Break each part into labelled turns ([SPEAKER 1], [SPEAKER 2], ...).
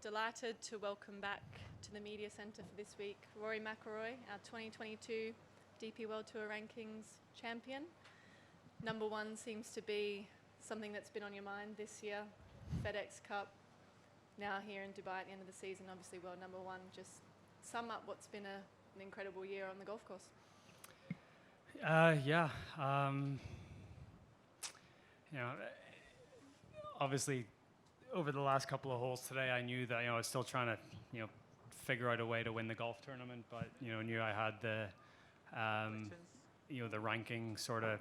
[SPEAKER 1] Delighted to welcome back to the media centre for this week Rory McIlroy, our 2022 DP World Tour Rankings champion. Number one seems to be something that's been on your mind this year. FedEx Cup, now here in Dubai at the end of the season, obviously world number one. Just sum up what's been an incredible year on the golf course.
[SPEAKER 2] Obviously, over the last couple of holes today, I knew that I was still trying to figure out a way to win the golf tournament, but knew I had the the ranking sort of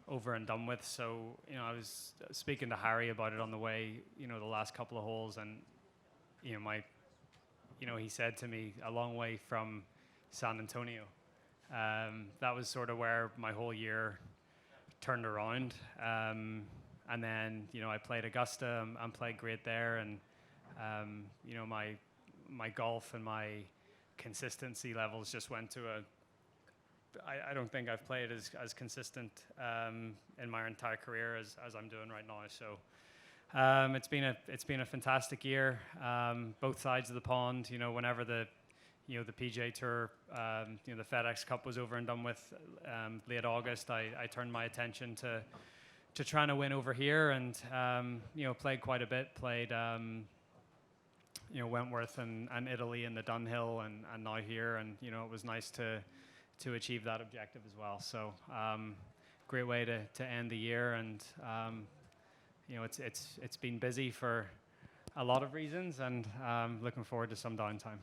[SPEAKER 2] over and done with. So I was speaking to Harry about it on the way the last couple of holes, and he said to me, a long way from San Antonio. That was sort of where my whole year turned around. And then, I played Augusta and played great there. And, my golf and my consistency levels just went to I don't think I've played as consistent in my entire career as I'm doing right now. So it's been a fantastic year. Both sides of the pond, whenever the PGA Tour, the FedEx Cup was over and done with late August, I turned my attention to trying to win over here, and played quite a bit. Played Wentworth and Italy in the Dunhill, and now here, and it was nice to achieve that objective as well. So great way to end the year, and it's been busy for a lot of reasons, and looking forward to some downtime.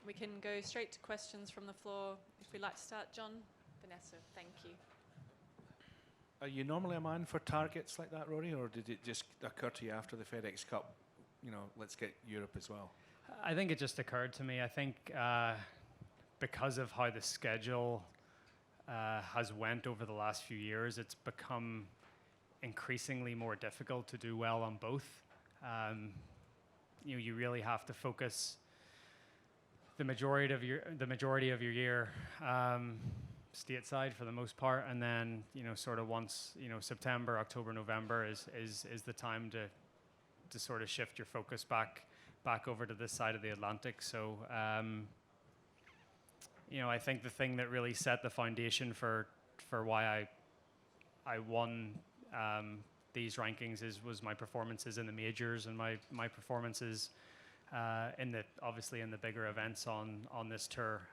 [SPEAKER 1] We can go straight to questions from the floor. If we'd like to start, John, Vanessa, thank you.
[SPEAKER 3] Are you normally a man for targets like that, Rory, or did it just occur to you after the FedEx Cup, let's get Europe as well?
[SPEAKER 2] I think it just occurred to me. I think because of how the schedule has went over the last few years, it's become increasingly more difficult to do well on both. You really have to focus the majority of your year stateside for the most part, and then sort of once September, October, November is the time to sort of shift your focus back over to this side of the Atlantic. So I think the thing that really set the foundation for why I won these rankings was my performances in the majors, and my performances obviously in the bigger events on this tour.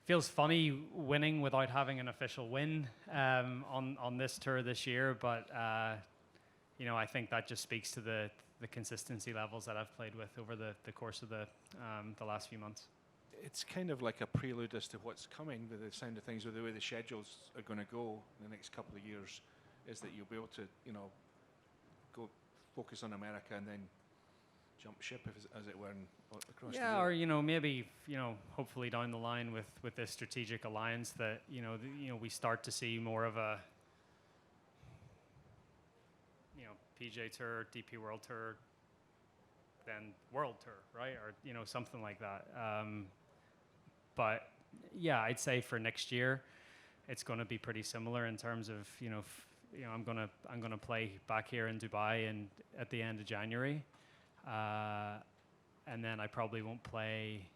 [SPEAKER 2] Feels funny winning without having an official win on this tour this year, but I think that just speaks to the consistency levels that I've played with over the course of the last few months.
[SPEAKER 3] It's kind of like a prelude as to what's coming, with the sound of things, with the way the schedules are going to go in the next couple of years, is that you'll be able to go focus on America and then jump ship, as it were, across the year.
[SPEAKER 2] Yeah, or maybe hopefully down the line with this strategic alliance that we start to see more of a PGA Tour, DP World Tour, then World Tour, right? Or something like that. But yeah, I'd say for next year, it's going to be pretty similar in terms of I'm gonna play back here in Dubai and at the end of January. And then I probably won't play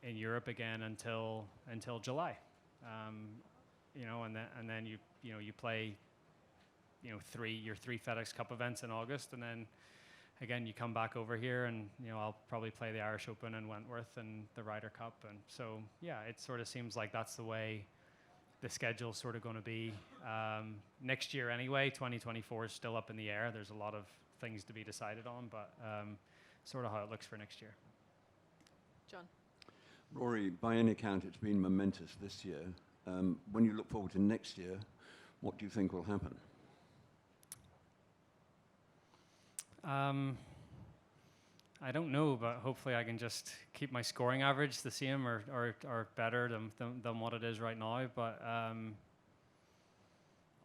[SPEAKER 2] in Europe again until July. And then you play your three FedEx Cup events in August, and then again you come back over here, and I'll probably play the Irish Open and Wentworth and the Ryder Cup, and so yeah, it sort of seems like that's the way the schedule's sort of going to be next year anyway. 2024 is still up in the air. There's a lot of things to be decided on, but sort of how it looks for next year.
[SPEAKER 1] John.
[SPEAKER 4] Rory, by any account, it's been momentous this year. When you look forward to next year, what do you think will happen?
[SPEAKER 2] I don't know, but hopefully I can just keep my scoring average the same or better than what it is right now. But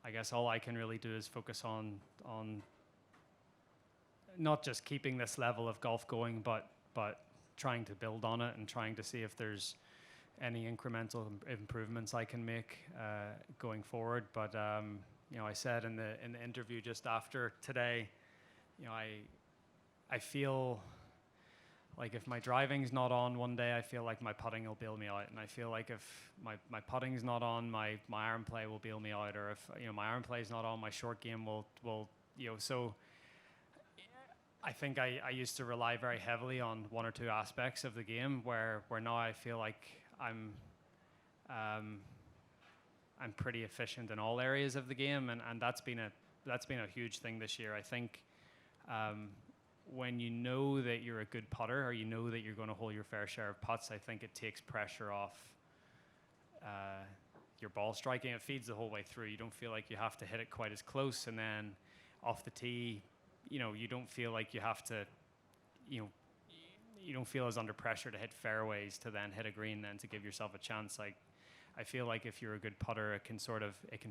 [SPEAKER 2] I guess all I can really do is focus on not just keeping this level of golf going, but trying to build on it and trying to see if there's any incremental improvements I can make going forward. But I said in the interview just after today, I feel like if my driving's not on one day, I feel like my putting will bail me out, and I feel like if my putting's not on, my iron play will bail me out, or if my iron play's not on, my short game will so. I think I used to rely very heavily on one or two aspects of the game, where now I feel like I'm pretty efficient in all areas of the game, and that's been a huge thing this year. I think when you know that you're a good putter, or you know that you're going to hold your fair share of putts, I think it takes pressure off your ball striking. It feeds the whole way through. You don't feel like you have to hit it quite as close, and then off the tee, you don't feel like you have to, you don't feel as under pressure to hit fairways to then hit a green, then to give yourself a chance. Like, I feel like if you're a good putter, it can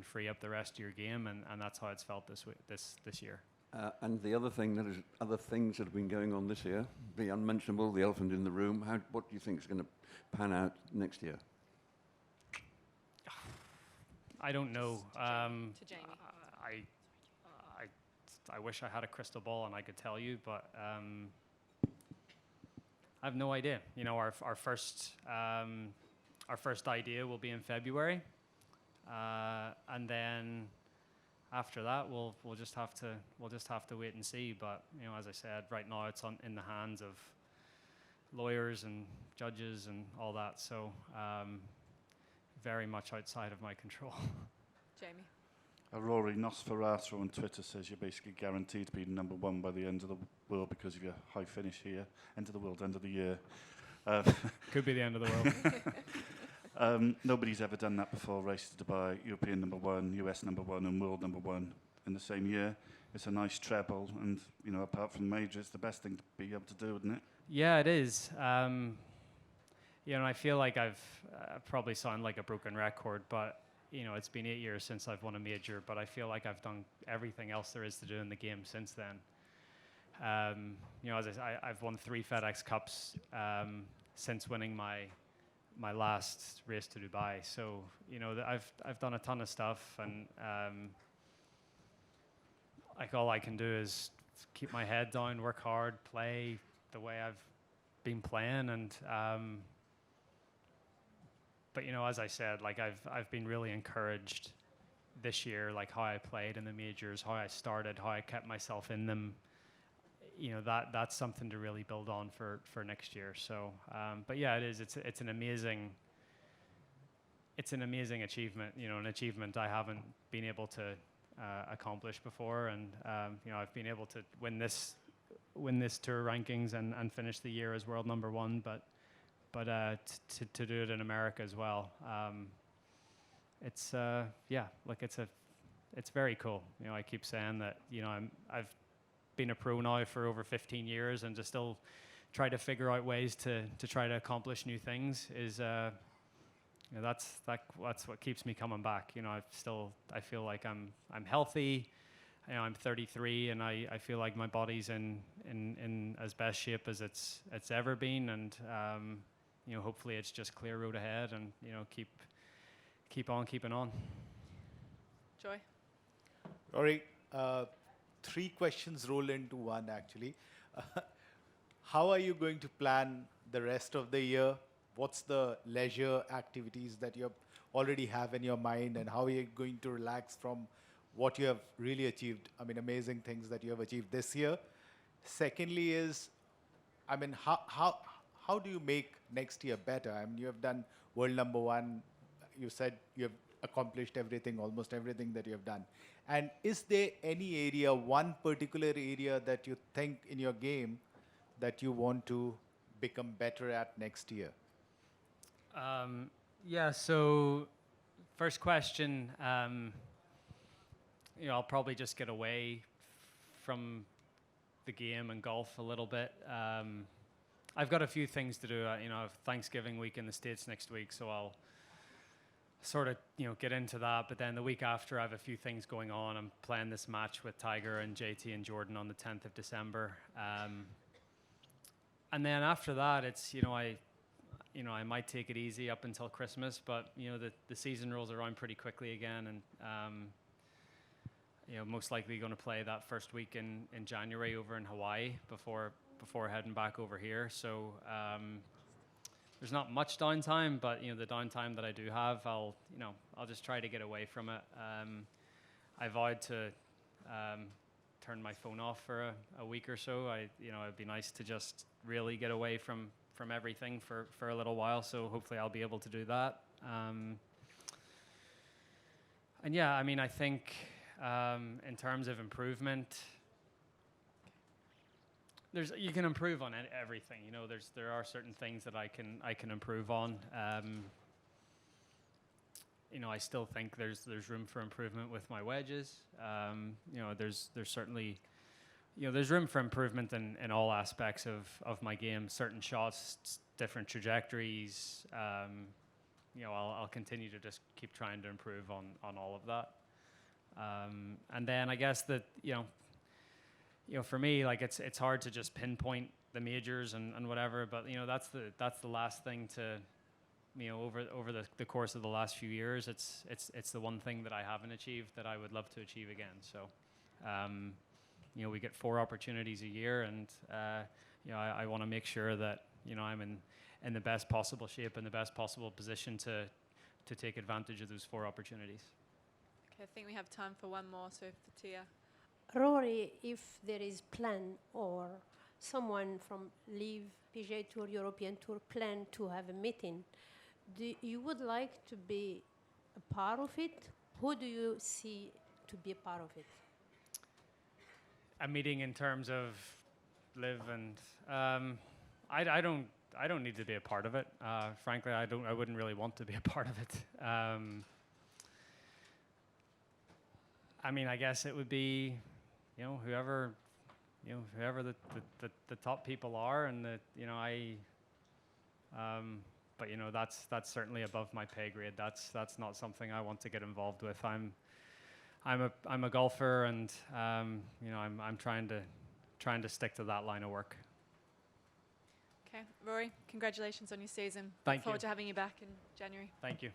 [SPEAKER 2] free up the rest of your game, and that's how it's felt this year.
[SPEAKER 4] And the other thing other things that have been going on this year, the unmentionable, the elephant in the room. What do you think is going to pan out next year?
[SPEAKER 2] I don't know.
[SPEAKER 1] To Jamie.
[SPEAKER 2] I wish I had a crystal ball and I could tell you, but I have no idea. Our first idea will be in February, and then after that we'll just have to wait and see. But as I said, right now it's in the hands of lawyers and judges and all that. So very much outside of my control.
[SPEAKER 1] Jamie.
[SPEAKER 5] Rory, Nosferatu on Twitter says you're basically guaranteed to be number one by the end of the world because of your high finish here. End of the world, end of the year.
[SPEAKER 2] Could be the end of the world.
[SPEAKER 5] Nobody's ever done that before. Race to Dubai, European number one, US number one, and world number one in the same year. It's a nice treble, and apart from major, it's the best thing to be able to do, isn't it?
[SPEAKER 2] Yeah, it is. I feel like I've probably sound like a broken record, but it's been 8 years since I've won a major, but I feel like I've done everything else there is to do in the game since then. As I've won 3 FedEx Cups since winning my last race to Dubai. So I've done a ton of stuff, and like all I can do is keep my head down, work hard, play the way I've been playing, and. But as I said, like I've been really encouraged this year, like how I played in the majors, how I started, how I kept myself in them. That's something to really build on for next year. So, but yeah, it is. It's an amazing achievement. An achievement I haven't been able to accomplish before, and I've been able to win this tour rankings and finish the year as world number one, but to do it in America as well, it's very cool. I keep saying that I've been a pro now for over 15 years, and to still try to figure out ways to try to accomplish new things is that's what keeps me coming back. I feel like I'm healthy. I'm 33, and I feel like my body's in as best shape as it's ever been, and hopefully it's just clear road ahead, and keep on keeping on.
[SPEAKER 1] Joy.
[SPEAKER 6] Rory, 3 questions roll into one actually. How are you going to plan the rest of the year? What's the leisure activities that you already have in your mind, and how are you going to relax from what you have really achieved? I mean, amazing things that you have achieved this year. Secondly is, how do you make next year better? I mean, you have done world number one. You said you have accomplished everything, almost everything that you have done. And is there any area, one particular area that you think in your game that you want to become better at next year?
[SPEAKER 2] So first question, I'll probably just get away from the game and golf a little bit. I've got a few things to do. I have Thanksgiving week in the States next week, so I'll sort of get into that. But then the week after, I have a few things going on. I'm playing this match with Tiger and JT and Jordan on the 10th of December. And then after that, it's I might take it easy up until Christmas, but the season rolls around pretty quickly again, and most likely going to play that first week in January over in Hawaii before heading back over here. So there's not much downtime, but the downtime that I do have, I'll just try to get away from it. I vowed to turn my phone off for a week or so. It'd be nice to just really get away from everything for a little while. So hopefully I'll be able to do that. And yeah, I mean, I think in terms of improvement, you can improve on everything. There are certain things that I can improve on. I still think there's room for improvement with my wedges. There's certainly there's room for improvement in all aspects of my game. Certain shots, different trajectories. I'll continue to just keep trying to improve on all of that. And then I guess that for me, like it's hard to just pinpoint the majors and whatever, but that's the last thing to over the course of the last few years. It's the one thing that I haven't achieved that I would love to achieve again. So we get 4 opportunities a year, and I want to make sure that I'm in the best possible shape and the best possible position to take advantage of those 4 opportunities.
[SPEAKER 1] Okay, I think we have time for one more. So for Tia.
[SPEAKER 7] Rory, if there is plan or someone from Live PGA Tour, European Tour plan to have a meeting, you would like to be a part of it? Who do you see to be a part of it?
[SPEAKER 2] A meeting in terms of Live and I don't need to be a part of it. Frankly, I wouldn't really want to be a part of it. I mean, I guess it would be, whoever the top people are, and but that's certainly above my pay grade. That's not something I want to get involved with. I'm a golfer, and I'm trying to stick to that line of work.
[SPEAKER 1] Okay, Rory, congratulations on your season.
[SPEAKER 2] Thank
[SPEAKER 1] Look forward
[SPEAKER 2] you.
[SPEAKER 1] to having you back in January.
[SPEAKER 2] Thank you.